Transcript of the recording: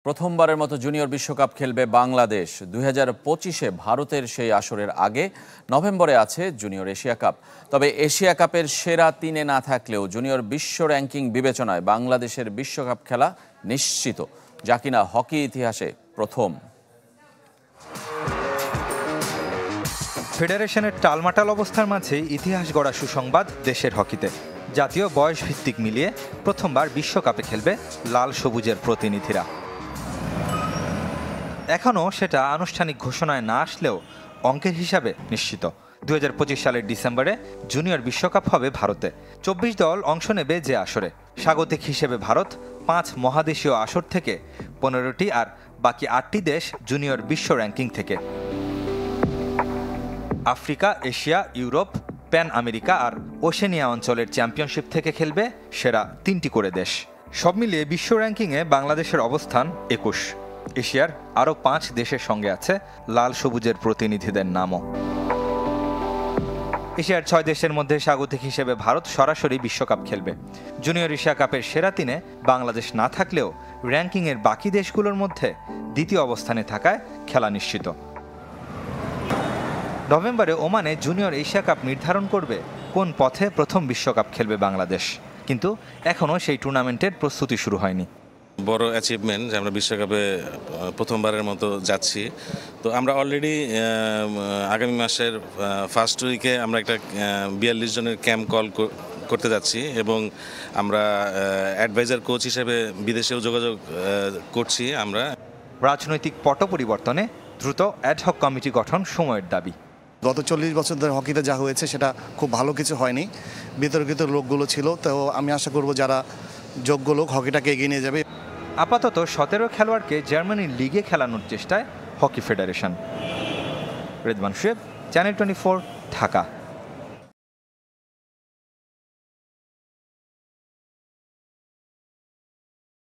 প্রথমবারের মতো জুনিয়র বিশ্বকাপ খেলবে বাংলাদেশ। 2025-এ ভারতের সেই আসরের আগে নভেম্বরে আছে জুনিয়র এশিয়া কাপ। তবে এশিয়া কাপের সেরা তিনে না থাকলেও জুনিয়র বিশ্ব র্যাঙ্কিং বিবেচনায় বাংলাদেশের বিশ্বকাপ খেলা নিশ্চিত, যা কিনা হকি ইতিহাসে প্রথম। ফেডারেশনের টালমাটাল অবস্থার মাঝে ইতিহাস গড়া সুসংবাদ দেশের হকিতে। জাতীয় বয়স ভিত্তিক মিলিয়ে প্রথমবার বিশ্বকাপে খেলবে লাল সবুজের প্রতিনিধিরা। এখনও সেটা আনুষ্ঠানিক ঘোষণায় না আসলেও অঙ্কের হিসাবে নিশ্চিত। 2025 সালের ডিসেম্বরে জুনিয়র বিশ্বকাপ হবে ভারতে। 24 দল অংশ নেবে যে আসরে। স্বাগতিক হিসেবে ভারত 5 মহাদেশীয় আসর থেকে 15টি আর বাকি 8টি দেশ জুনিয়র বিশ্ব র্যাঙ্কিং থেকে। Africa, Asia, Europe, pan America আর ওশেনিয়া অঞ্চলের চ্যাম্পিয়নশিপ থেকে খেলবে সেরা 3টি করে দেশ। সব মিলিয়ে বিশ্ব র্যাঙ্কিংয়ে বাংলাদেশের অবস্থান 21। এশিয়ার আরও 5 দেশের সঙ্গে আছে লাল সবুজের প্রতিনিধিদের নামও। এশিয়ার 6 দেশের মধ্যে স্বাগতিক হিসেবে ভারত সরাসরি বিশ্বকাপ খেলবে। জুনিয়র এশিয়া কাপের সেরা 3-এ বাংলাদেশ না থাকলেও র্যাঙ্কিংয়ের বাকি দেশগুলোর মধ্যে দ্বিতীয় অবস্থানে থাকায় খেলা নিশ্চিত। নভেম্বরে ওমানে জুনিয়র এশিয়া কাপ নির্ধারণ করবে কোন পথে প্রথম বিশ্বকাপ খেলবে বাংলাদেশ, কিন্তু এখনও সেই টুর্নামেন্টের প্রস্তুতি শুরু হয়নি। বড় অ্যাচিভমেন্ট যে আমরা বিশ্বকাপে প্রথমবারের মতো যাচ্ছি। তো আমরা অলরেডি আগামী মাসের ফার্স্ট উইকে আমরা একটা 42 জনের ক্যাম্প কল করতে যাচ্ছি এবং আমরা অ্যাডভাইজার কোচ হিসেবে বিদেশেও যোগাযোগ করছি। আমরা রাজনৈতিক পট পরিবর্তনে দ্রুত অ্যাডহক কমিটি গঠন সময়ের দাবি। গত 40 বছর ধরে হকিতে যা হয়েছে সেটা খুব ভালো কিছু হয়নি, বিতর্কিত লোকগুলো ছিল। তো আমি আশা করব যারা যোগ্য লোক হকিটাকে এগিয়ে নিয়ে যাবে। আপাতত 17 খেলোয়াড়কে জার্মানির লিগে খেলানোর চেষ্টায় hockey federation. Redwan Shoeb, channel 24, Dhaka.